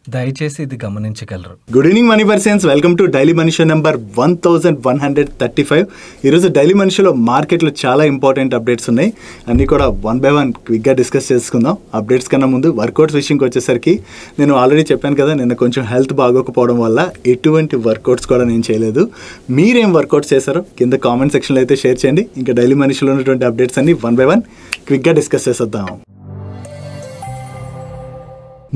దయచేసి ఇది గమనించగలరు. Good evening money persons, welcome to daily money show number 1135. ఈరోజు డైలీ మనీ షోలో మార్కెట్లో చాలా ఇంపార్టెంట్ అప్డేట్స్ ఉన్నాయి. అన్నీ కూడా వన్ బై వన్ క్విక్గా డిస్కస్ చేసుకుందాం. అప్డేట్స్ కన్నా ముందు వర్కౌట్స్ విషయంకి వచ్చేసరికి నేను ఆల్రెడీ చెప్పాను కదా, నిన్న కొంచెం హెల్త్ బాగోకపోవడం వల్ల ఎటువంటి వర్కౌట్స్ కూడా నేను చేయలేదు. మీరేం వర్కౌట్స్ చేశారో కింద కామెంట్ సెక్షన్లో అయితే షేర్ చేయండి. ఇంకా డైలీ మనీ షోలో ఉన్నటువంటి అప్డేట్స్ అన్ని వన్ బై వన్ క్విక్గా డిస్కస్ చేసేద్దాం.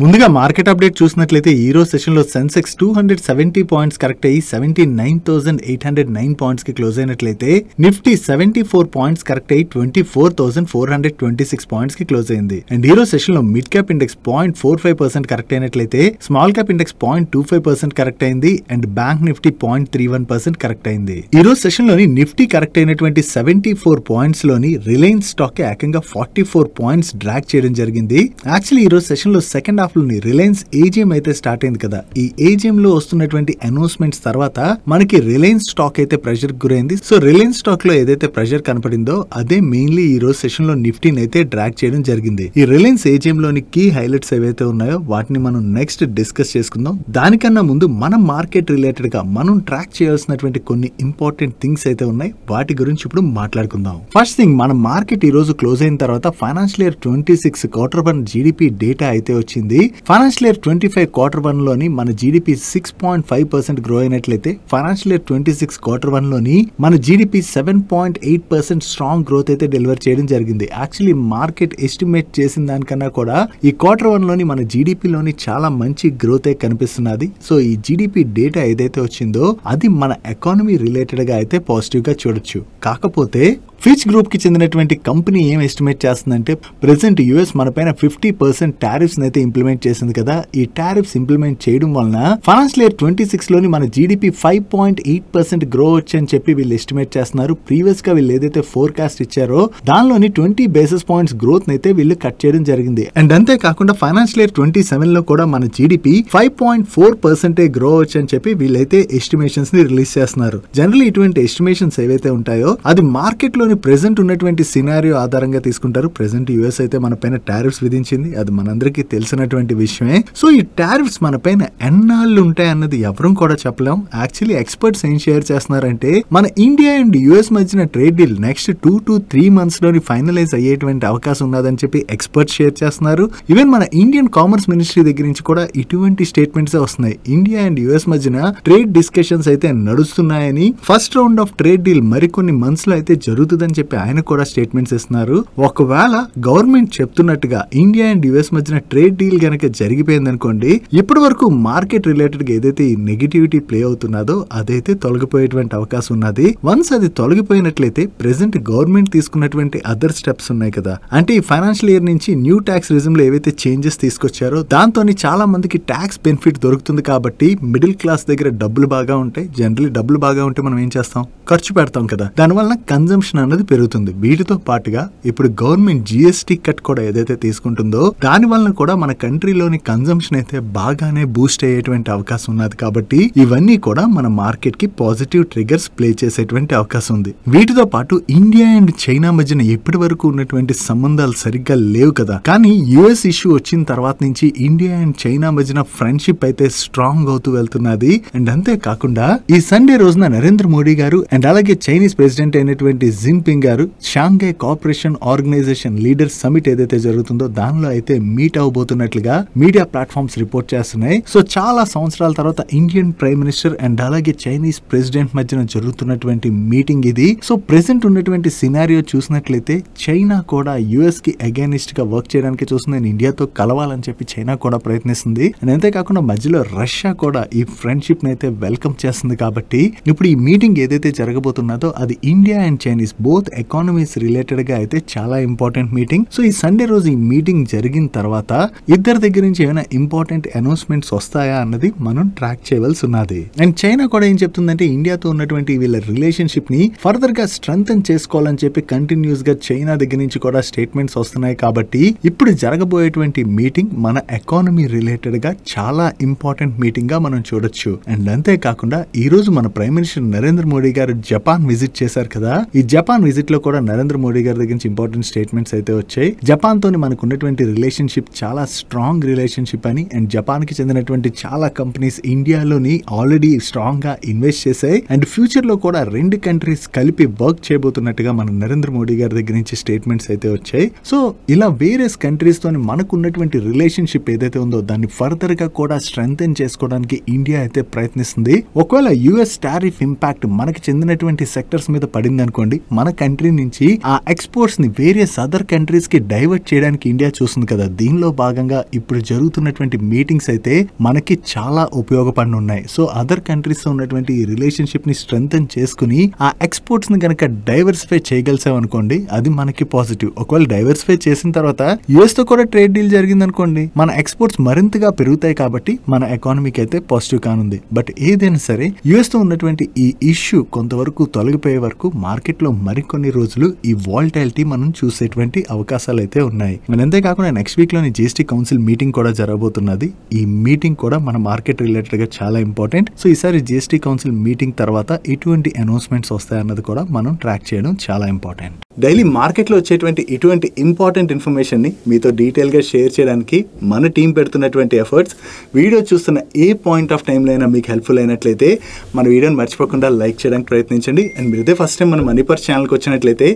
ముందుగా మార్కెట్ అప్డేట్ చూసినట్లయితే ఈ రోజు సెషన్లో సెన్సెక్స్ 270 పాయింట్స్ కరెక్ట్ అయ్యి 79,809 పాయింట్స్కి క్లోజ్ అయినట్లయితే నిఫ్టీ 74 పాయింట్స్ కరెక్ట్ అయ్యి 24,426 పాయింట్స్కి క్లోజ్ అయింది. అండ్ ఈ రోజు సెషన్లో మిడ్ క్యాప్ ఇండెక్స్ 0.45% కరెక్ట్ అయినట్లయితే స్మాల్ క్యాప్ ఇండెక్స్ 0.25% కరెక్ట్ అయింది. అండ్ బ్యాంక్ నిఫ్టీ 0.31% కరెక్ట్ అయింది. ఈ రోజు సెషన్లోని నిఫ్టీ కరెక్ట్ అయినటువంటి 74 పాయింట్స్ లోని రిలయన్స్ స్టాక్ ఏకంగా 44 పాయింట్స్ డ్రాగ్ చేయడం జరిగింది. యాక్చువల్లీ ఈ రోజు సెషన్లో సెకండ్ రిలయన్స్ ఏజిఎం అయితే స్టార్ట్ అయింది కదా. ఈ ఏజిఎం లో వస్తున్నటువంటి అనౌన్స్మెంట్స్ తర్వాత మనకి రిలయన్స్ స్టాక్ అయితే ప్రెషర్ గురైంది. సో రిలయన్స్ స్టాక్ లో ఏదైతే ప్రెషర్ కనపడిందో అదే మెయిన్లీ ఈ రోజు సెషన్ లో నిఫ్టీని అయితే డ్రాగ్ చేయడం జరిగింది. ఈ రిలయన్స్ ఏజిఎం లోని కీ హైలైట్స్ ఏవైతే ఉన్నాయో వాటిని మనం నెక్స్ట్ డిస్కస్ చేసుకుందాం. దానికన్నా ముందు మనం మార్కెట్ రిలేటెడ్ గా మనం ట్రాక్ చేయాల్సినటువంటి కొన్ని ఇంపార్టెంట్ థింగ్స్ అయితే ఉన్నాయి. వాటి గురించి ఇప్పుడు మాట్లాడుకుందాం. ఫస్ట్ థింగ్, మన మార్కెట్ ఈ రోజు క్లోజ్ అయిన తర్వాత financial year 26 quarter 1 GDP data అయితే వచ్చింది. ఫైనాన్షియల్ ఇయర్ 25 క్వార్టర్ 1 లోని మన జీడీపీ 6.5% గ్రో అయినట్లయితే ఫైనాన్షియల్ ఇయర్ 26 క్వార్టర్ 1 లోని మన జీడీపీ 7.8% స్ట్రాంగ్ గ్రోత్ అయితే డెలివర్ చేయడం జరిగింది. యాక్చువల్లీ మార్కెట్ ఎస్టిమేట్ చేసిన దానికన్నా కూడా ఈ క్వార్టర్ 1 లోని మన జీడీపీలోని చాలా మంచి గ్రోత్ అయితే కనిపిస్తున్నది. సో ఈ జీడీపీ డేటా ఏదైతే వచ్చిందో అది మన ఎకానమీ రిలేటెడ్ గా అయితే పాజిటివ్ గా చూడొచ్చు. కాకపోతే ఫిచ్ గ్రూప్ కి చెందినటువంటి కంపెనీ ఏం ఎస్టిమేట్ చేస్తుందంటే ప్రెసెంట్ యుఎస్ మన పైన 50% టారిఫ్స్ అయితే ఇంప్లిమెంట్ చేసింది కదా. ఈ టారిఫ్స్ ఇంప్లిమెంట్ చేయడం వలన ఫైనాన్షియల్ ఇయర్ 26 లోని మన జీడీపీ 5.8% గ్రో వచ్చని చెప్పి వీళ్ళు ఎస్టిమేట్ చేస్తున్నారు. ప్రీవియస్ గా వీళ్ళు ఏదైతే ఫోర్కాస్ట్ ఇచ్చారో దానిలోని 20 బేసిస్ పాయింట్స్ గ్రోత్ అయితే వీళ్ళు కట్ చేయడం జరిగింది. అండ్ అంతేకాకుండా ఫైనాన్షియల్ ఇయర్ 27 లో కూడా మన జీడీపీ 5.4% గ్రో వచ్చని చెప్పి వీళ్ళైతే ఎస్టిమేషన్స్ ని రిలీజ్ చేస్తున్నారు. జనరల్ ఇటువంటి ఎస్టిమేషన్స్ ఏవైతే ఉంటాయో అది మార్కెట్ లో ప్రెసెంట్ ఉన్నటువంటి సినారియో ఆధారంగా తీసుకుంటారు. ప్రెసెంట్ యుఎస్ అయితే మన పైన టారిఫ్స్ విధించింది, అది మనందరికీ తెలిసినటువంటి విషయమే. సో ఈ టారిఫ్స్ మన పైన ఎన్నాళ్ళు ఉంటాయి అన్నది ఎవరూ కూడా చెప్పలేం. యాక్చువల్లీ ఎక్స్పర్ట్స్ ఏం షేర్ చేస్తున్నారంటే మన ఇండియా అండ్ యుఎస్ మధ్యన trade deal next 2 to 3 months లోని ఫైనలైజ్ అయ్యేటువంటి అవకాశం ఉన్నదని చెప్పి ఎక్స్పర్ట్స్ షేర్ చేస్తున్నారు. ఈవెన్ మన ఇండియన్ కామర్స్ మినిస్ట్రీ దగ్గర నుంచి కూడా ఇటువంటి స్టేట్మెంట్స్ వస్తున్నాయి. ఇండియా అండ్ యుఎస్ మధ్యన ట్రేడ్ డిస్కషన్స్ అయితే నడుస్తున్నాయని, first round of trade deal మరికొన్ని మంత్స్ లో అయితే జరుగుతుందని చెప్పి ఆయన కూడా స్టేట్మెంట్స్ ఇస్తున్నారు. ఒకవేళ గవర్నమెంట్ చెప్తున్నట్టుగా ఇండియా అండ్ యుఎస్ మధ్యన ట్రేడ్ డీల్ గనక జరిగిపోయింది అనుకోండి, ఇప్పటి వరకు మార్కెట్ రిలేటెడ్ గా ఏదైతే ఈ నెగిటివిటీ ప్లే అవుతున్నదో అదైతే తొలగిపోయేటువంటి అవకాశం ఉన్నది. వన్స్ అది తొలగిపోయినట్లయితే ప్రెసెంట్ గవర్నమెంట్ తీసుకున్నటువంటి అదర్ స్టెప్స్ ఉన్నాయి కదా, అంటే ఈ ఫైనాన్షియల్ ఇయర్ నుంచి న్యూ ట్యాక్స్ రిజిమ్ లో ఏవైతే చేంజెస్ తీసుకొచ్చారో దాంతో చాలా మందికి ట్యాక్స్ బెనిఫిట్ దొరుకుతుంది. కాబట్టి మిడిల్ క్లాస్ దగ్గర డబ్బులు బాగా ఉంటాయి. జనరల్లీ డబ్బులు బాగా ఉంటే మనం ఏం చేస్తాం, ఖర్చు పెడతాం కదా. దానివల్ల కన్జంప్షన్ అన్నది పెరుగుతుంది. వీటితో పాటుగా ఇప్పుడు గవర్నమెంట్ జిఎస్టీ కట్ కూడా ఏదైతే తీసుకుంటుందో దాని వలన కూడా మన కంట్రీలోని కన్జంప్షన్ అయితే బాగానే బూస్ట్ అయ్యేటువంటి అవకాశం ఉన్నది. కాబట్టి ఇవన్నీ కూడా మన మార్కెట్ కి పాజిటివ్ ట్రిగర్స్ ప్లే చేసేటువంటి అవకాశం ఉంది. వీటితో పాటు ఇండియా అండ్ చైనా మధ్యన ఎప్పటి వరకు ఉన్నటువంటి సంబంధాలు సరిగ్గా లేవు కదా, కానీ యుఎస్ ఇష్యూ వచ్చిన తర్వాత నుంచి ఇండియా అండ్ చైనా మధ్యన ఫ్రెండ్షిప్ అయితే స్ట్రాంగ్ అవుతూ వెళ్తున్నది. అండ్ అంతేకాకుండా ఈ సండే రోజున నరేంద్ర మోడీ గారు అండ్ అలాగే చైనీస్ ప్రెసిడెంట్ అయినటువంటి జిన్పింగ్ గారు Shanghai cooperation organization leaders summit ఏదైతే జరుగుతుందో దానిలో అయితే మీట్ అవబోతున్నట్లుగా మీడియా ప్లాట్ఫామ్స్ రిపోర్ట్ చేస్తున్నాయి. సో చాలా సంవత్సరాల తర్వాత ఇండియన్ ప్రైమ్ మినిస్టర్ అండ్ అలాగే చైనీస్ ప్రెసిడెంట్ మధ్యన జరుగుతున్నటువంటి మీటింగ్ ఇది. సో ప్రెసెంట్ ఉన్నటువంటి సినారియో చూసినట్లయితే చైనా కూడా యుఎస్ కి అగైనిస్ట్ గా వర్క్ చేయడానికి చూస్తుంది. ఇండియాతో కలవాలని చెప్పి చైనా కూడా ప్రయత్నిస్తుంది. అండ్ అంతేకాకుండా మధ్యలో రష్యా కూడా ఈ ఫ్రెండ్షిప్ ని అయితే వెల్కమ్ చేస్తుంది. కాబట్టి ఇప్పుడు ఈ మీటింగ్ ఏదైతే జరగబోతున్నదో అది India and Chinese both economies related గా అయితే చాలా ఇంపార్టెంట్ మీటింగ్. సో ఈ సండే రోజు ఈ మీటింగ్ జరిగిన తర్వాత ఇద్దరి దగ్గర నుంచి ఏమైనా ఇంపార్టెంట్ అనౌన్స్మెంట్స్ వస్తాయా అన్నది మనం ట్రాక్ చేయవలసి ఉన్నది. అండ్ చైనా కూడా ఏం చెప్తుందంటే ఇండియాతో ఉన్నటువంటి వీళ్ళ రిలేషన్షిప్ ని ఫర్దర్ గా స్ట్రెంథెన్ చేసుకోవాలని చెప్పి కంటిన్యూస్ గా చైనా దగ్గర నుంచి కూడా స్టేట్మెంట్స్ వస్తున్నాయి. కాబట్టి ఇప్పుడు జరగబోయేటువంటి మీటింగ్ మన ఎకానమీ రిలేటెడ్ గా చాలా ఇంపార్టెంట్ మీటింగ్ గా మనం చూడొచ్చు. అండ్ అంతేకాకుండా ఈ రోజు మన ప్రైమ్ మినిస్టర్ నరేంద్ర మోడీ గారు జపాన్ విజిట్ చేశారు కదా. ఈ జపాన్ జపాన్ విజిట్ లో కూడా నరేంద్ర మోడీ గారి దగ్గర నుంచి ఇంపార్టెంట్ స్టేట్మెంట్స్ అయితే వచ్చాయి. జపాన్ తోని మనకు ఉన్నటువంటి రిలేషన్షిప్ చాలా స్ట్రాంగ్ రిలేషన్షిప్ అని, అండ్ జపాన్ కి చెందినటువంటి చాలా కంపెనీస్ ఇండియాలోని ఆల్రెడీ స్ట్రాంగ్ గా ఇన్వెస్ట్ చేశాయి. అండ్ ఫ్యూచర్ లో కూడా రెండు కంట్రీస్ కలిపి వర్క్ చేయబోతున్నట్టుగా మన నరేంద్ర మోడీ గారి దగ్గర నుంచి స్టేట్మెంట్స్ అయితే వచ్చాయి. సో ఇలా వేరియస్ కంట్రీస్ తోని మనకు ఉన్నటువంటి రిలేషన్షిప్ ఏదైతే ఉందో దాన్ని ఫర్దర్ గా కూడా స్ట్రెంథెన్ చేసుకోవడానికి ఇండియా అయితే ప్రయత్నిస్తుంది. ఒకవేళ యుఎస్ టారిఫ్ ఇంపాక్ట్ మనకి చెందినటువంటి సెక్టర్స్ మీద పడింది అనుకోండి, మన కంట్రీ నుంచి ఆ ఎక్స్పోర్ట్స్ ని వేరియస్ అదర్ కంట్రీస్ కి డైవర్ట్ చేయడానికి ఇండియా చూస్తుంది కదా. దీనిలో భాగంగా ఇప్పుడు జరుగుతున్నటువంటి మీటింగ్స్ అయితే మనకి చాలా ఉపయోగపడనున్నాయి. సో అదర్ కంట్రీస్ తో ఉన్నటువంటి ఈ రిలేషన్షిప్ ని స్ట్రెంథెన్ చేసుకుని ఆ ఎక్స్పోర్ట్స్ ని గనక డైవర్సిఫై చేయగలిసాం అనుకోండి, అది మనకి పాజిటివ్. ఒకవేళ డైవర్సిఫై చేసిన తర్వాత యుఎస్ తో కూడా ట్రేడ్ డీల్ జరిగింది అనుకోండి, మన ఎక్స్పోర్ట్స్ మరింతగా పెరుగుతాయి కాబట్టి మన ఎకానమీకి అయితే పాజిటివ్ కానుంది. బట్ ఏదైనా సరే యుఎస్ తో ఉన్నటువంటి ఈ ఇష్యూ కొంతవరకు తొలగిపోయే వరకు మార్కెట్ లో మరికొన్ని రోజులు ఈ వాలటైలిటీ మనం చూసేటువంటి అవకాశాలు అయితే ఉన్నాయి. మన అంతేకాకుండా నెక్స్ట్ వీక్ లోని జిఎస్టీ కౌన్సిల్ మీటింగ్ కూడా జరగబోతున్నది. ఈ మీటింగ్ కూడా మన మార్కెట్ రిలేటెడ్ గా చాలా ఇంపార్టెంట్. సో ఈసారి జిఎస్టీ కౌన్సిల్ మీటింగ్ తర్వాత ఎటువంటి అనౌన్స్మెంట్స్ వస్తాయన్నది కూడా మనం ట్రాక్ చేయడం చాలా ఇంపార్టెంట్. డైలీ మార్కెట్లో వచ్చేటువంటి ఇటువంటి ఇంపార్టెంట్ ఇన్ఫర్మేషన్ ని మీతో డీటెయిల్ గా షేర్ చేయడానికి మన టీం పెడుతున్నటువంటి ఎఫర్ట్స్. వీడియో చూస్తున్న ఏ పాయింట్ ఆఫ్ టైంలో అయినా మీకు హెల్ప్ఫుల్ అయినట్లయితే మన వీడియోని మర్చిపోకుండా లైక్ చేయడానికి ప్రయత్నించండి. అండ్ మీరు ఇదే ఫస్ట్ టైం మన మనీపర్స్ ఛానల్కి వచ్చినట్లయితే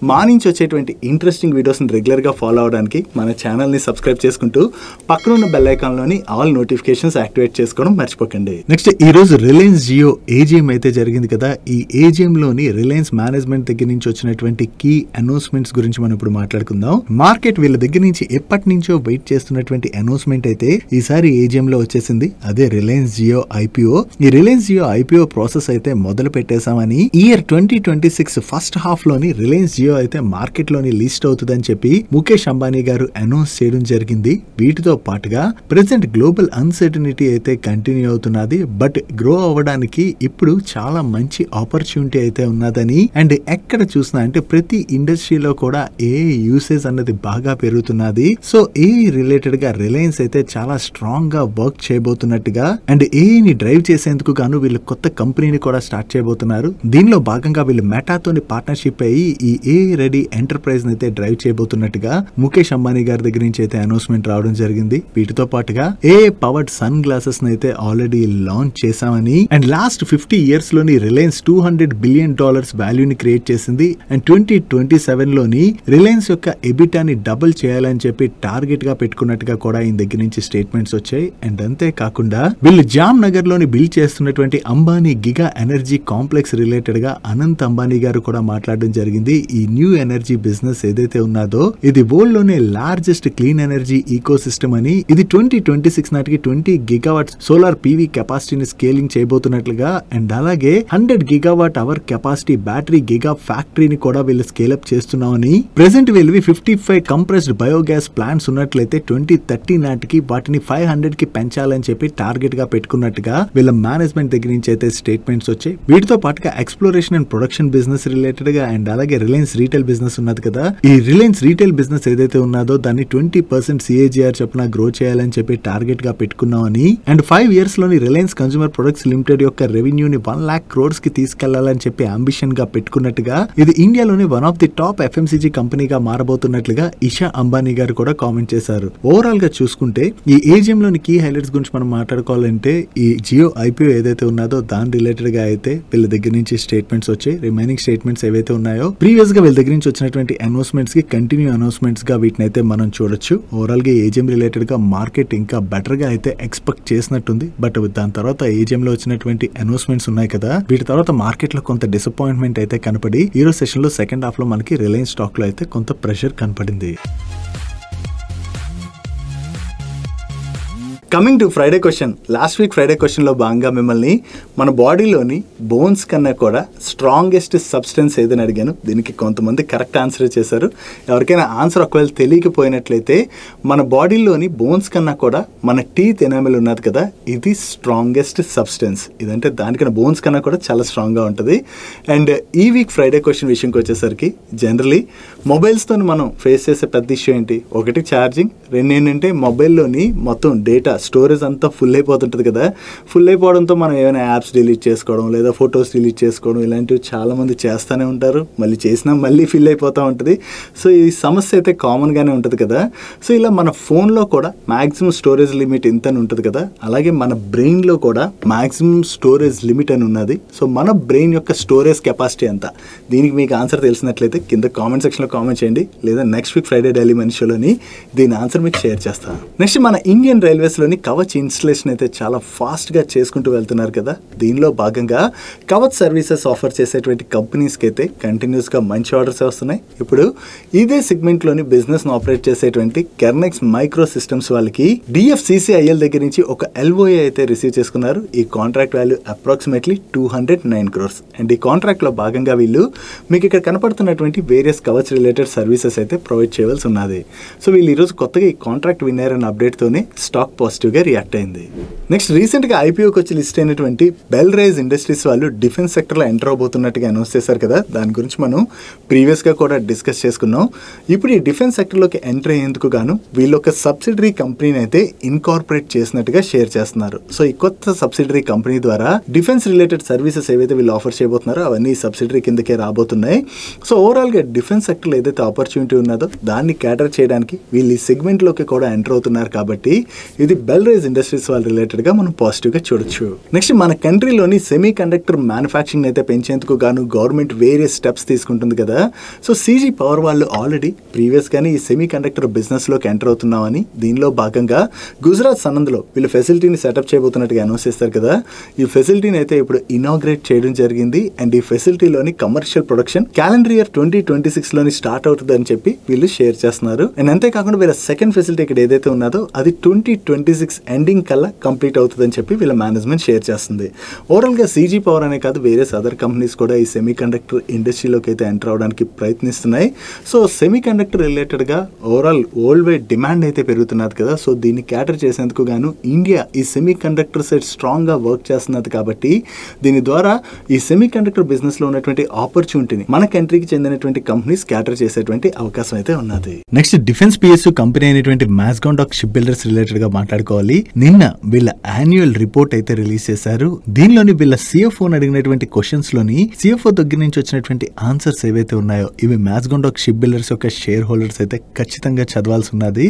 మా నుంచి వచ్చేటువంటి ఇంట్రెస్టింగ్ వీడియోస్ని రెగ్యులర్గా ఫాలో అవడానికి మన ఛానల్ని సబ్స్క్రైబ్ చేసుకుంటూ పక్కన ఉన్న బెల్ ఐకాన్లోని ఆల్ నోటిఫికేషన్స్ యాక్టివేట్ చేసుకోవడం మర్చిపోకండి. నెక్స్ట్ ఈ రోజు రిలయన్స్ జియో ఏజిఎం అయితే జరిగింది కదా. ఈ ఏజిఎంలోని రిలయన్స్ మేనేజ్మెంట్ దగ్గర నుంచి వచ్చినటువంటి కీ అనౌన్స్మెంట్స్ గురించి మనం ఇప్పుడు మాట్లాడుకుందాం. మార్కెట్ వీళ్ళ దగ్గర నుంచి ఎప్పటి నుంచో వెయిట్ చేస్తున్నటువంటి అనౌన్స్మెంట్ అయితే ఈసారి ఏజిఎం లో వచ్చేసింది. అదే రిలయన్స్ జియో ఐపీఓ. ఈ రిలయన్స్ జియో ఐపీఓ ప్రాసెస్ అయితే మొదలు పెట్టేశామని, ఇయర్ 2026 ఫస్ట్ హాఫ్ లోని రిలయన్స్ జియో అయితే మార్కెట్ లోని లిస్ట్ అవుతుందని చెప్పి ముఖేష్ అంబానీ గారు అనౌన్స్ చేయడం జరిగింది. వీటితో పాటుగా ప్రెసెంట్ గ్లోబల్ అన్సర్టనిటీ అయితే కంటిన్యూ అవుతున్నది. బట్ గ్రో అవ్వడానికి ఇప్పుడు చాలా మంచి ఆపర్చునిటీ అయితే ఉన్నదని, అండ్ ఎక్కడ చూసినా అంటే ప్రతి ఇండస్ట్రీలో కూడా ఏఐ యూసేజ్ అన్నది బాగా పెరుగుతున్నది. సో ఏఐ రిలేటెడ్ గా రిలయన్స్ అయితే చాలా స్ట్రాంగ్ గా వర్క్ చేయబోతున్నట్టుగా, అండ్ ఏఐ ని డ్రైవ్ చేసేందుకు గాను వీళ్ళు కొత్త కంపెనీని కూడా స్టార్ట్ చేయబోతున్నారు. దీనిలో భాగంగా వీళ్ళు మెటాతోని పార్ట్నర్షిప్ అయ్యి ఈ ఏఐ రెడీ ఎంటర్ప్రైజ్ అయితే డ్రైవ్ చేయబోతున్నట్టుగా ముఖేష్ అంబానీ గారి దగ్గర నుంచి అయితే అనౌన్స్మెంట్ రావడం జరిగింది. వీటితో పాటుగా ఏఐ పవర్డ్ సన్ గ్లాసెస్ అయితే ఆల్రెడీ లాంచ్ చేశామని, అండ్ లాస్ట్ 50 years లోని రిలయన్స్ $200 billion వాల్యూని క్రియేట్ చేసింది. అండ్ 2027 లోని రిలయన్స్ యొక్క ఎబిటాని డబుల్ చేయాలని చెప్పి టార్గెట్ గా పెట్టుకున్నట్టుగా కూడా ఈ దగ్గర నుంచి స్టేట్మెంట్స్ వచ్చాయి. అండ్ అంతేకాకుండా వీళ్ళు జామ్ నగర్ లోని బిల్డ్ చేస్తున్నటువంటి Ambani giga energy complex related గా అనంత్ అంబానీ గారు కూడా మాట్లాడడం జరిగింది. ఈ న్యూ ఎనర్జీ బిజినెస్ ఏదైతే ఉన్నదో ఇది వరల్డ్ లోనే largest clean energy ecosystem అని, ఇది 2026 నాటికి 20 GW సోలార్ పీవీ కెపాసిటీని స్కేలింగ్ చేయబోతున్నట్లుగా, అండ్ అలాగే 100 GWh కెపాసిటీ బ్యాటరీ గిగా ఫ్యాక్టరీని కూడా వీళ్ళు స్కేల్ అప్ చేస్తున్నామని, ప్రెసెంట్ వీళ్ళవి 55 కంప్రెస్డ్ బయోగ్యాస్ ప్లాంట్స్ ఉన్నట్లయితే 2030 నాటికి వాటిని 500 కి పెంచాలని చెప్పి టార్గెట్ గా పెట్టుకున్నట్టుగా వీళ్ళ మేనేజ్మెంట్ దగ్గర నుంచి అయితే స్టేట్మెంట్స్ వచ్చాయి. వీటితో పాటుగా exploration and production business related గా, అండ్ అలాగే రిలయన్స్ రీటైల్ బిజినెస్ ఉన్నది కదా. ఈ రిలయన్స్ రీటైల్ బిజినెస్ ఏదైతే ఉన్నదో దాన్ని 20% CAGR చొప్పున గ్రో చేయాలని చెప్పి టార్గెట్ గా పెట్టుకున్నామని, అండ్ 5 years లోని రిలయన్స్ కన్స్యూమర్ ప్రొడక్ట్స్ లిమిటెడ్ యొక్క రెవెన్యూని 1 lakh crores కి తీసుకెళ్లాలని చెప్పి అంబిషన్ గా పెట్టుకున్నట్టుగా, ఇది ఇండియాలోని one of the top FMCG కంపెనీగా మారబోతున్నట్లుగా ఇషా అంబానీ గారు కూడా కామెంట్ చేశారు. ఓవరాల్ గా చూసుకుంటే ఈ ఏజిఎం లోని కీ హైలైట్స్ గురించి మనం మాట్లాడుకోవాలంటే ఈ జియో ఐపీఓ ఏదైతే ఉన్నదో దాని రిలేటెడ్ గా అయితే వీళ్ళ దగ్గర నుంచి స్టేట్మెంట్స్ వచ్చాయి. రిమైనింగ్ స్టేట్మెంట్స్ ఏవైతే ఉన్నాయో ప్రీవియస్ గా వీళ్ళ దగ్గర నుంచి వచ్చినటువంటి అనౌన్స్మెంట్స్ కి కంటిన్యూ అనౌన్స్మెంట్స్ గా వీటిని అయితే మనం చూడొచ్చు. ఓవరాల్ గా ఏజిఎం రిలేటెడ్ గా మార్కెట్ ఇంకా బెటర్ గా అయితే ఎక్స్పెక్ట్ చేసినట్టుంది. బట్ దాని తర్వాత ఏజిఎం లో వచ్చినటువంటి అనౌన్స్మెంట్స్ ఉన్నాయి కదా, వీటి తర్వాత మార్కెట్ లో కొంత డిసప్పాయింట్మెంట్ అయితే కనపడి ఈ రోజు సెషన్ లో సెకండ్ హాఫ్ లో మనకి రిలయన్స్ స్టాక్ లో అయితే కొంత ప్రెషర్ కనపడింది. Coming to Friday question. Last week Friday క్వశ్చన్లో భాగంగా మిమ్మల్ని మన బాడీలోని బోన్స్ కన్నా కూడా స్ట్రాంగెస్ట్ సబ్స్టెన్స్ ఏదని అడిగాను. దీనికి కొంతమంది కరెక్ట్ ఆన్సర్ చేశారు. ఎవరికైనా ఆన్సర్ ఒకవేళ తెలియకపోయినట్లయితే మన బాడీలోని బోన్స్ కన్నా కూడా మన టీత్ ఎనామిల్ ఉన్నది కదా, ఇది స్ట్రాంగెస్ట్ సబ్స్టెన్స్. ఇదంటే దానికన్నా బోన్స్ కన్నా కూడా చాలా స్ట్రాంగ్గా ఉంటుంది. అండ్ ఈ వీక్ ఫ్రైడే క్వశ్చన్ విషయంకి వచ్చేసరికి జనరలీ మొబైల్స్తో మనం ఫేస్ చేసే పెద్ద ఇష్యూ ఏంటి? ఒకటి ఛార్జింగ్, రెండు ఏంటంటే మొబైల్లోని మొత్తం డేటా స్టోరేజ్ అంతా ఫుల్ అయిపోతుంటుంది కదా. ఫుల్ అయిపోవడంతో మనం ఏమైనా యాప్స్ డిలీట్ చేసుకోవడం లేదా ఫొటోస్ డిలీట్ చేసుకోవడం ఇలాంటివి చాలామంది చేస్తూనే ఉంటారు. మళ్ళీ చేసినా మళ్ళీ ఫిల్ అయిపోతూ ఉంటుంది. సో ఈ సమస్య అయితే కామన్గానే ఉంటుంది కదా. సో ఇలా మన ఫోన్లో కూడా మ్యాక్సిమం స్టోరేజ్ లిమిట్ ఇంత అని ఉంటుంది కదా, అలాగే మన బ్రెయిన్లో కూడా మ్యాక్సిమం స్టోరేజ్ లిమిట్ అని ఉన్నది. సో మన బ్రెయిన్ యొక్క స్టోరేజ్ కెపాసిటీ ఎంత, దీనికి మీకు ఆన్సర్ తెలిసినట్లయితే కింద కామెంట్ సెక్షన్లో కామెంట్ చేయండి, లేదా next week Friday daily money షోలోని దీని ఆన్సర్ మీకు షేర్ చేస్తాను. నెక్స్ట్ మన ఇండియన్ రైల్వేస్లోని కవచ్ ఇన్స్టలేషన్ అయితే చాలా ఫాస్ట్గా చేసుకుంటూ వెళ్తున్నారు కదా. దీనిలో భాగంగా కవచ్ సర్వీసెస్ ఆఫర్ చేసేటువంటి కంపెనీస్కి అయితే కంటిన్యూస్గా మంచి ఆర్డర్స్ వస్తున్నాయి. ఇప్పుడు ఇదే సెగ్మెంట్లోని బిజినెస్ను ఆపరేట్ చేసేటువంటి కెర్నెక్స్ మైక్రో సిస్టమ్స్ వాళ్ళకి DFCCIL దగ్గర నుంచి ఒక LOA అయితే రిసీవ్ చేసుకున్నారు. ఈ contract value approximately 209 crores. And ఈ కాంట్రాక్ట్లో భాగంగా వీళ్ళు మీకు ఇక్కడ కనపడుతున్నటువంటి వేరియస్ కవచ్ రిలేటెడ్ సర్వీసెస్ అయితే ప్రొవైడ్ చేయవలసి ఉన్నది. సో వీళ్ళు ఈరోజు కొత్తగా ఈ కాంట్రాక్ట్ విన్నర్ అనే అప్డేట్తోనే స్టాక్ పాజిటివ్గా రియాక్ట్ అయింది. నెక్స్ట్ రీసెంట్గా IPOకి వచ్చి లిస్ట్ అయినటువంటి బెల్ రైజ్ ఇండస్ట్రీస్ వాళ్ళు డిఫెన్స్ సెక్టర్లో ఎంటర్ అవబోతున్నట్టుగా అనౌన్స్ చేశారు కదా. దాని గురించి మనం ప్రీవియస్గా కూడా డిస్కస్ చేసుకున్నాం. ఇప్పుడు ఈ డిఫెన్స్ సెక్టర్లోకి ఎంటర్ అయ్యేందుకు గాను వీళ్ళు ఒక సబ్సిడరీ కంపెనీని అయితే ఇన్కార్పొరేట్ చేసినట్టుగా షేర్ చేస్తున్నారు. సో ఈ కొత్త సబ్సిడరీ కంపెనీ ద్వారా డిఫెన్స్ రిలేటెడ్ సర్వీసెస్ ఏవైతే వీళ్ళు ఆఫర్ చేయబోతున్నారో అవన్నీ సబ్సిడరీ కిందకే రాబోతున్నాయి. సో ఓవరాల్గా డిఫెన్స్ సెక్టర్లో ఏదైతే ఆపర్చునిటీ ఉన్నదో దాన్ని క్యాటర్ చేయడానికి వీళ్ళు ఈ సెగ్మెంట్లోకి కూడా ఎంటర్ అవుతున్నారు. కాబట్టి ఇది బెల్ రైజ్ ఇండస్ట్రీస్ వాళ్ళ రిలేటెడ్గా మనం పాజిటివ్గా చూడొచ్చు. నెక్స్ట్ మన కంట్రీలోని సెమీ కండక్టర్ మ్యానుఫ్యాక్చరింగ్ అయితే పెంచేందుకు గాను గవర్నమెంట్ వేరియస్ స్టెప్స్ తీసుకుంటుంది కదా. సో CG పవర్ వాళ్ళు ఆల్రెడీ ప్రీవియస్గానే ఈ సెమీ కండక్టర్ బిజినెస్లోకి ఎంటర్ అవుతున్నామని, దీనిలో భాగంగా గుజరాత్ సనంద్లో వీళ్ళు ఫెసిలిటీని సెటప్ చేయబోతున్నట్టుగా అనౌన్స్ చేస్తారు కదా. ఈ ఫెసిలిటీని అయితే ఇప్పుడు ఇనాగ్రేట్ చేయడం జరిగింది. అండ్ ఈ ఫెసిలిటీలోని కమర్షియల్ ప్రొడక్షన్ క్యాలెండర్ ఇయర్ 2026లోని స్టార్ట్ అవుతుందని చెప్పి వీళ్ళు షేర్ చేస్తున్నారు. అండ్ అంతేకాకుండా వీళ్ళ సెకండ్ ఫెసిలిటీ ఇక్కడ ఏదైతే ఉన్నదో అది 2026 ఎండింగ్ కల్లా కంప్లీట్ అవుతుందని చెప్పి వీళ్ళ మేనేజ్మెంట్ షేర్ చేస్తుంది. ఓవరాల్గా CG పవర్ అనే కాదు వేరియస్ అదర్ కంపెనీస్ కూడా ఈ సెమీ కండక్టర్ ఇండస్ట్రీలోకి అయితే ఎంటర్ అవడానికి ప్రయత్నిస్తున్నాయి. సో సెమీ కండక్టర్ రిలేటెడ్గా ఓవరాల్ వరల్డ్ వైడ్ డిమాండ్ అయితే పెరుగుతున్నది కదా. సో దీన్ని క్యాటర్ చేసేందుకు గాను ఇండియా ఈ సెమీ కండక్టర్ సైడ్ స్ట్రాంగ్గా వర్క్ చేస్తున్నది. కాబట్టి దీని ద్వారా ఈ సెమీ కండక్టర్ బిజినెస్లో ఉన్నటువంటి ఆపర్చునిటీని మన కంట్రీకి చెందినటువంటి కంపెనీస్ క్యాటర్ చేసేటువంటి అవకాశం అయితే ఉన్నది. నెక్స్ట్ డిఫెన్స్ PSU కంపెనీ అయినటువంటి మ్యాస్గాన్ డాక్ షిప్ బిల్డర్స్ రిలేటెడ్ గా మాట్లాడుకోవాలి. నిన్న వీళ్ళ యాన్యువల్ రిపోర్ట్ అయితే రిలీజ్ చేశారు. దీనిలోని వీళ్ళ CFO అడిగినటువంటి క్వశ్చన్స్ లోని CFO దగ్గర నుంచి వచ్చినటువంటి ఆన్సర్స్ ఏవైతే ఉన్నాయో ఇవి మ్యాస్గాన్ డాక్ షిప్ బిల్డర్స్ యొక్క షేర్ హోల్డర్స్ అయితే ఖచ్చితంగా చదవాల్సి ఉన్నది.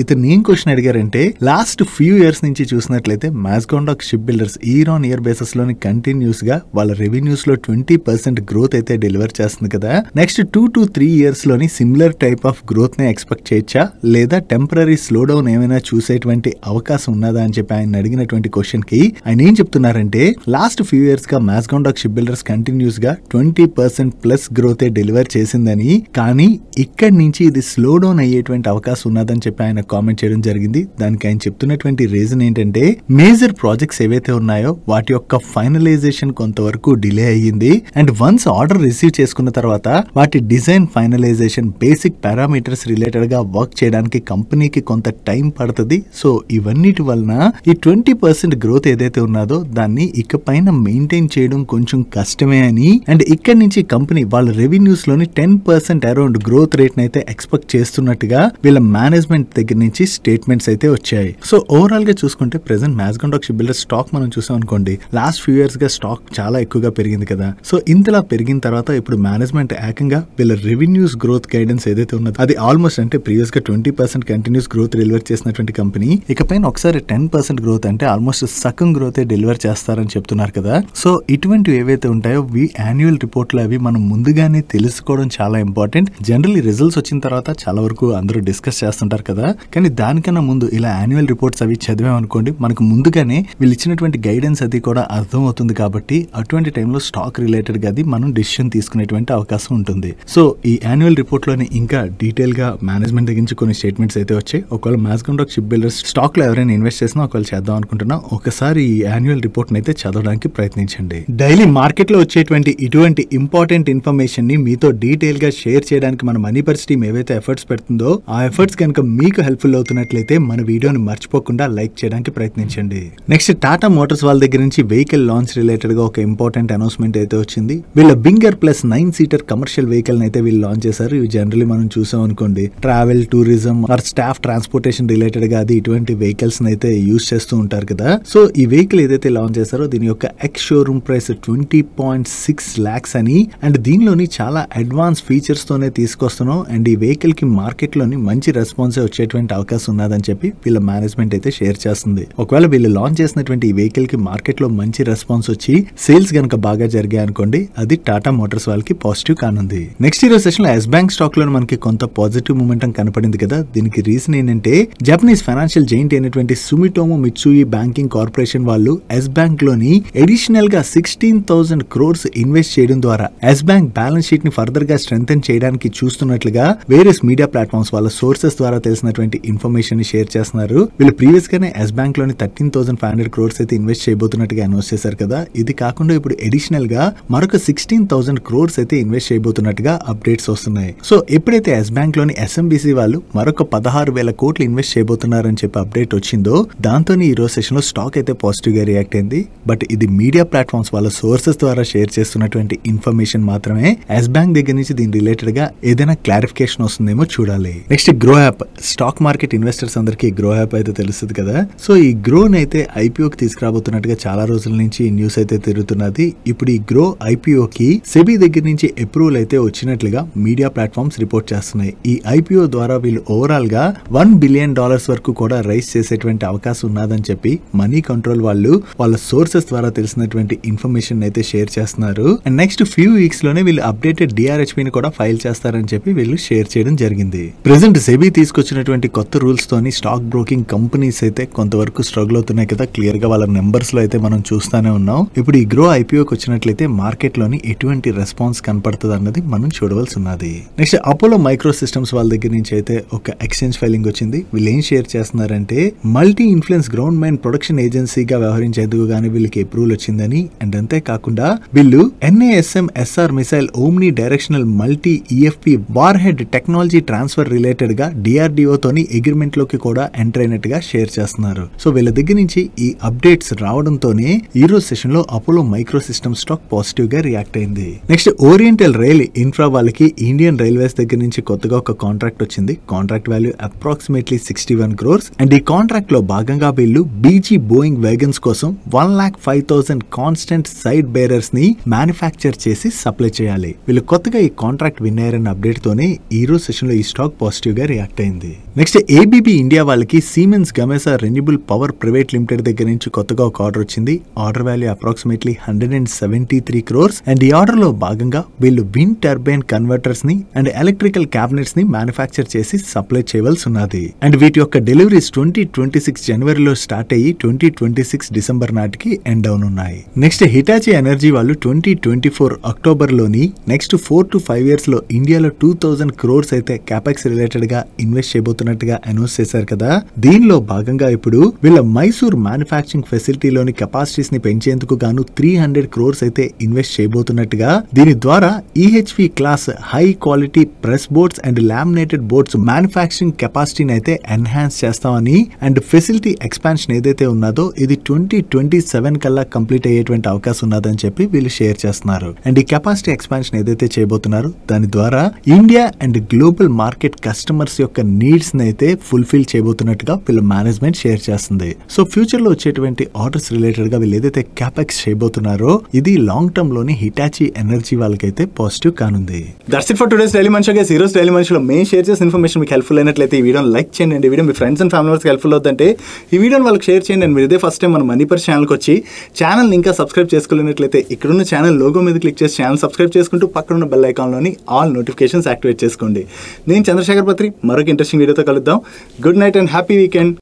ఇతను ఏం క్వశ్చన్ అడిగారంటే లాస్ట్ ఫ్యూ ఇయర్స్ నుంచి చూసినట్లయితే Mazagon dock ship builders year on year basis లోని కంటిన్యూస్ గా వాళ్ళ రెవెన్యూస్ లో 20% గ్రోత్ అయితే డెలివర్ చేస్తుంది కదా. నెక్స్ట్ 2 to 3 ఇయర్స్ లోని సిమిలర్ టైప్ ఆఫ్ గ్రోత్ నే ఎక్స్పెక్ట్ చేయొచ్చా లేదా టెంపరీ స్లో డౌన్ ఏమైనా చూసేటువంటి అవకాశం ఉన్నదా అని చెప్పి ఆయన అడిగినటువంటి క్వశ్చన్ కి ఆయన ఏం చెప్తున్నారంటే లాస్ట్ ఫ్యూ ఇయర్స్ గా మ్యాస్గాన్ డాక్ షిప్ బిల్డర్స్ కంటిన్యూస్ గా 20% ప్లస్ గ్రోత్ డెలివర్ చేసిందని, కానీ ఇక్కడి నుంచి ఇది స్లో డౌన్ అయ్యేటువంటి అవకాశం ఉన్నదని చెప్పి ఆయన కామెంట్ చేయడం జరిగింది. దానికి ఆయన చెప్తున్నటువంటి రీజన్ ఏంటంటే మేజర్ ప్రాజెక్ట్స్ ఏవైతే ఉన్నాయో వాటి యొక్క ఫైనలైజేషన్ కొంతవరకు డిలే అయ్యింది. అండ్ వన్స్ ఆర్డర్ రిసీవ్ చేసుకున్న తర్వాత వాటి design finalisation basic parameters related గా వర్క్ చేయడానికి కంపెనీకి కొంత టైం పడుతుంది. సో ఇవన్నిటి వలన ఈ 20% గ్రోత్ ఏదైతే ఉన్నదో దాన్ని ఇకపైన మెయింటైన్ చేయడం కొంచెం కష్టమే అని, అండ్ ఇక్కడి నుంచి కంపెనీ వాళ్ళ రెవెన్యూస్ లోని 10% అరౌండ్ గ్రోత్ రేట్ అయితే ఎక్స్పెక్ట్ చేస్తున్నట్టుగా వీళ్ళ మేనేజ్మెంట్ దగ్గర నుంచి స్టేట్మెంట్స్ అయితే వచ్చాయి. సో ఓవరాల్ గా చూసుకుంటే present Mazagon dock ship builder stock మనం చూసాం అనుకోండి, లాస్ట్ ఫ్యూ ఇయర్స్ గా స్టాక్ చాలా ఎక్కువగా పెరిగింది కదా. సో ఇంతలా పెరిగిన తర్వాత ఇప్పుడు మేనేజ్మెంట్ ఏకంగా వీళ్ళ రెవెన్యూస్ గ్రోత్ గైడెన్స్ ఏదైతే ఉన్నదో అది ఆల్మోస్ట్ అంటే ప్రీవియస్ గా 20% కంటిన్యూస్ గ్రోత్ డెలివర్ చేసినటువంటి కంపెనీ ఇకపైన ఒకసారి 10% గ్రోత్ అంటే ఆల్మోస్ట్ సగం గ్రోత్ డెలివర్ చేస్తారని చెప్తున్నారు కదా. సో ఇటువంటివి ఏవైతే ఉంటాయో యాన్యువల్ రిపోర్ట్ లో అవి మనం ముందుగానే తెలుసుకోవడం చాలా ఇంపార్టెంట్. జనరల్లీ రిజల్ట్స్ వచ్చిన తర్వాత చాలా వరకు అందరూ డిస్కస్ చేస్తుంటారు కదా, కానీ దానికన్నా ముందు ఇలా యాన్యువల్ రిపోర్ట్స్ అవి చదివామనుకోండి మనకు ముందుగానే వీళ్ళు ఇచ్చినటువంటి గైడెన్స్ అది కూడా అర్థం అవుతుంది. కాబట్టి అటువంటి టైంలో స్టాక్ రిలేటెడ్ గా అది మనం డిసిషన్ తీసుకునేటువంటి అవకాశం ఉంటుంది. సో ఈ యాన్యువల్ రిపోర్ట్ లోని ఇంకా డీటెయిల్ గా మేనేజ్మెంట్ దగ్గర నుంచి కొన్ని స్టేట్మెంట్స్ అయితే వచ్చాయి. ఒకవేళ మ్యాస్గాన్ డాక్ షిప్ బిల్డర్స్ స్టాక్ లో ఎవరైనా ఇన్వెస్ట్ చేసినా ఒకవేళ చేద్దాం అనుకుంటున్నా ఒకసారి ఈ యాన్యువల్ రిపోర్ట్ అయితే చదవడానికి ప్రయత్నించండి. డైలీ మార్కెట్ లో వచ్చేటువంటి ఇటువంటి ఇంపార్టెంట్ ఇన్ఫర్మేషన్ ని మీతో డీటెయిల్ గా షేర్ చేయడానికి మన మనీ పర్స్ టీమ్ ఏవైతే ఎఫర్ట్స్ పెడుతుందో ఆ ఎఫర్ట్స్ కనుక మీకు హెల్ప్ఫుల్ అవుతున్నట్లయితే మన వీడియోని మర్చిపోకుండా లైక్ చేయడానికి ప్రయత్నించండి. నెక్స్ట్ టాటా మోటార్స్ వాళ్ళ దగ్గర నుంచి వెహికల్ లాంచ్ రిలేటెడ్ గా ఒక ఇంపార్టెంట్ అనౌన్స్మెంట్ అయితే వచ్చింది. వీళ్ళ Winger plus 9 seater commercial vehicle అయితే వీళ్ళు లాంచ్ చేశారు. ఇవి జనరల్లీ మనం చూసాం అనుకోండి travel tourism or staff transportation related గా అది ఇటువంటి వెహికల్స్ అయితే యూజ్ చేస్తూ ఉంటారు కదా. సో ఈ వెహికల్ ఏదైతే లాంచ్ చేస్తారో దీని యొక్క ఎక్స్ షోరూమ్ ప్రైస్ 20.6 lakhs అని, అండ్ దీనిలోని చాలా అడ్వాన్స్ ఫీచర్స్ తోనే తీసుకొస్తున్నాం. అండ్ ఈ వెహికల్ కి మార్కెట్ లోని మంచి రెస్పాన్స్ వచ్చేటువంటి అవకాశం ఉన్నదని చెప్పి వీళ్ళ మేనేజ్మెంట్ అయితే షేర్ చేస్తుంది. ఒకవేళ వీళ్ళు లాంచ్ చేసినటువంటి ఈ వెహికల్ కి మార్కెట్ లో మంచి రెస్పాన్స్ వచ్చి సేల్స్ గనక బాగా జరిగాయి అనుకోండి, అది టాటా మోటార్స్ వాళ్ళకి పాజిటివ్ కానుంది. నెక్స్ట్ ఈరోజు సెషన్ లో ఎస్ బ్యాంక్ స్టాక్ లో మనకి కొంత పాజిటివ్ మూమెంటం కనపడింది కదా. దీనికి రీజన్ ఏంటంటే జపనీస్ ఫైనాన్షియల్ జైంట్ అయినటువంటి సుమిటోమో మిత్సుయి బ్యాంకింగ్ కార్పొరేషన్ వాళ్ళు ఎస్ బ్యాంక్ లోని అడిషనల్ గా 16,000 crores ఇన్వెస్ట్ చేయడం ద్వారా ఎస్ బ్యాంక్ బ్యాలెన్స్ షీట్ ని ఫర్దర్ గా స్ట్రెంథెన్ చేయడానికి చూస్తున్నట్లుగా వేరియస్ మీడియా ప్లాట్ఫామ్స్ వాళ్ళ సోర్సెస్ ద్వారా తెలిసినటువంటి ఇన్ఫర్మేషన్ ని షేర్ చేస్తున్నారు. వీళ్ళు ప్రీవియస్ గానే ఎస్ బ్యాంక్ లోని 13,500 crores అయితే ఇన్వెస్ట్ చేయబోతున్నట్టుగా అనౌన్స్ చేశారు కదా. ఇది కాకుండా ఇప్పుడు అడిషనల్ గా మరొక 16,000 crores అయితే ఇన్వెస్ట్ చేయబోతున్నట్టుగా అప్డేట్స్ వస్తున్నాయి. సో ఎప్పుడైతే ఎస్ బ్యాంక్ లోని ఎస్ఎంబిసి వాళ్ళు మరొక 16,000 కోట్లు ఇన్వెస్ట్ చేయబోతున్నారని చెప్పి అప్డేట్ వచ్చిందో, దాంతో ఈ రోజు సెషన్ లో స్టాక్ అయితే పాజిటివ్ గా రియాక్ట్ అయింది. బట్ ఇది మీడియా ప్లాట్ఫామ్స్ వాళ్ళ సోర్సెస్ ద్వారా షేర్ చేస్తున్నటువంటి ఇన్ఫర్మేషన్ మాత్రమే. ఎస్ బ్యాంక్ దగ్గర నుంచి దీని రిలేటెడ్ గా ఏదైనా క్లారిఫికేషన్ వస్తుందేమో చూడాలి. Next grow app. Stock market investors అందరికి గ్రో యాప్ అయితే తెలుస్తుంది కదా. సో ఈ గ్రోన్ అయితే ఐపీఓకి తీసుకురాబోతున్నట్టుగా చాలా రోజుల నుంచి న్యూస్ అయితే తిరుగుతున్నది. ఇప్పుడు ఈ గ్రో ఐపీఓకి సెబీ దగ్గర నుంచి అప్రూవల్ అయితే వచ్చినట్లుగా మీడియా ప్లాట్ఫామ్స్ రిపోర్ట్ చేస్తున్నాయి. ఈ ఐపీఓ ద్వారా వీళ్ళు ఓవరాల్ గా $1 billion వరకు కూడా రైజ్ చేసేటువంటి అవకాశం ఉన్నదని చెప్పి మనీ కంట్రోల్ వాళ్ళు వాళ్ళ సోర్సెస్ ద్వారా తెలిసినటువంటి ఇన్ఫర్మేషన్ అయితే షేర్ చేస్తున్నారు. అండ్ నెక్స్ట్ ఫ్యూ వీక్స్ లోనే వీళ్ళు అప్డేటెడ్ డిఆర్హెచ్పి ని కూడా ఫైల్ చేస్తారని చెప్పి వీళ్ళు షేర్ చేయడం జరిగింది. ప్రెసెంట్ సెబీ తీసుకొచ్చినటువంటి కొత్త రూల్స్ తోని స్టాక్ బ్రోకింగ్ కంపెనీస్ అయితే కొంతవరకు స్ట్రగుల్ అవుతున్నాయి కదా. క్లియర్ గా వాళ్ళ నెంబర్స్ లో అయితే మనం చూస్తానే ఉన్నాం. ఇప్పుడు ఈ గ్రో ఐపీఓకి వచ్చినట్లయితే మార్కెట్ లోని ఎటువంటి రెస్పాన్స్ కనపడుతుంది అన్నది మనం చూడవలసి ఉన్నది. నెక్స్ట్ అపోలో మైక్రో సిస్టమ్స్ వాళ్ళ దగ్గర నుంచి అయితే ఒక ఎక్స్చేంజ్ ఫైలింగ్ వచ్చింది. వీళ్ళు ఏం షేర్ చేస్తున్నారంటే multi influence ground mine production ఏజెన్సీగా వ్యవహరించేందుకు గానీ వీళ్ళకి అప్రూవల్ వచ్చిందని, అండ్ అంతేకాకుండా వీళ్ళు NASM SR missile omnidirectional multi EFP warhead technology transfer related గా DRDO తోని అగ్రిమెంట్ లోకి కూడా ఎంటర్ అయినట్టుగా షేర్ చేస్తున్నారు. సో వీళ్ళ దగ్గర నుంచి ఈ అప్డేట్స్ రావడంతోనే ఈ రోజు సెషన్ లో Apollo micro system stock positive గా రియాక్ట్ అయింది. నెక్స్ట్ ఓరియంటల్ రైల్ ఇన్ఫ్రా వాళ్ళకి ఇండియన్ రైల్వేస్ దగ్గర నుంచి కొత్తగా ఒక కాంట్రాక్ట్ వచ్చింది. Contract value approximately 61 crores. And ఈ కాంట్రాక్ట్ లో భాగంగా వీళ్ళు బీజీ బోయింగ్ వేగన్స్ కోసం 1,05,000 కాన్స్టెంట్ సైడ్ బేరర్స్ ని మ్యానుఫ్యాక్చర్ చేసి సప్లై చేయాలి. వీళ్ళు కొత్తగా ఈ కాంట్రాక్ట్ విన్ అయ్యారన్న అప్డేట్ తోనే ఈ రోజు సెషన్ లో ఈ స్టాక్ పాజిటివ్ గా రియాక్ట్ అయింది. నెక్స్ట్ ఏబీబీ ఇండియా వాళ్ళకి Siemens Gamesa renewable power private limited దగ్గర నుంచి కొత్తగా ఒక ఆర్డర్ వచ్చింది. Order value approximately 173 crores. And ఈ ఆర్డర్ లో భాగంగా వీళ్ళు విండ్ టర్బైన్ కన్వర్టర్స్ ని అండ్ ఎలక్ట్రికల్ క్యాబినెట్స్ ని మ్యానుఫ్యాక్చర్ చేసి సప్లై చేయవలసి ఉన్నది. అండ్ వీటి యొక్క డెలివరీస్ 2026 జనవరిలో స్టార్ట్ అయ్యి 2026 డిసెంబర్ నాటికి ఎండ్ అవునున్నాయి. నెక్స్ట్ హిటాచీ ఎనర్జీ వాళ్ళు 2024 అక్టోబర్ లోని నెక్స్ట్ 4 to 5 years లో ఇండియాలో 2,000 crores అయితే క్యాపెక్స్ రిలేటెడ్ గా ఇన్వెస్ట్ చేయబోతున్నట్టుగా అనౌన్స్ చేశారు కదా. దీనిలో భాగంగా ఇప్పుడు వీళ్ళ మైసూర్ మ్యానుఫ్యాక్చరింగ్ ఫెసిలిటీలోని కెపాసిటీస్ ని పెంచేందుకు గాను 300 crores అయితే ఇన్వెస్ట్ చేయబోతున్నట్టుగా, దీని ద్వారా EHV class high quality press boards and laminated boards manufacturing కెపాసిటీని అయితే ఎన్హాన్స్ చేస్తామని, అండ్ ఫెసిలిటీ ఎక్స్పాన్షన్ ఏదైతే ఉన్నదో ఇది 2027 కల్లా కంప్లీట్ అయ్యేటువంటి అవకాశం ఉన్నదని చెప్పి వీళ్ళు షేర్ చేస్తున్నారు. అండ్ ఈ కెపాసిటీ ఎక్స్పాన్షన్ ఏదైతే చేయబోతున్నారో దాని ద్వారా India and global market customers యొక్క నీడ్స్ ని అయితే ఫుల్ఫిల్ చేయబోతున్నట్టుగా వీళ్ళ మేనేజ్మెంట్ షేర్ చేస్తుంది. సో ఫ్యూచర్ లో వచ్చేటువంటి ఆర్డర్స్ రిలేటెడ్ గా వీళ్ళు ఏదైతే క్యాపెక్స్ చేయబోతున్నారో ఇది లాంగ్ టర్మ్ లోని హిటాచీ ఎనర్జీ వాళ్ళకైతే పాజిటివ్ కానుంది. That's it for today's daily మంచి గైస్. ఈ రోజు డైలీ మంచిలో మేము షేర్ చేసిన ఇన్ఫర్మేషన్ మీకు హెల్ప్ఫుల్ అయినట్లయితే ఈ వీడియోని లైక్ చేయండి. ఈ video me friends and family మెంబర్స్కి హెల్ప్ఫుల్ అవుతుందంటే ఈ వీడియోని వాళ్ళకి షేర్ చేయండి. అండ్ మీరు ఇదే ఫస్ట్ టైం మన మనీ పర్ ఛానల్కి వచ్చి ఛానల్ని ఇంకా సబ్స్క్రైబ్ చేసుకోలేనట్లయితే ఇక్కడున్న ఛానల్ లోగో మీద క్లిక్ చేసి ఛానల్ సబ్స్క్రైబ్ చేసుకుంటూ పక్కన బెల్ ఐకాన్లోని ఆల్ నోటిఫికేషన్స్ యాక్టివేట్ చేసుకోండి. నేను చంద్రశేఖర్ పత్రి మరొక ఇంట్రెస్టింగ్ వీడియోతో కలుద్దాం. Good night and happy weekend.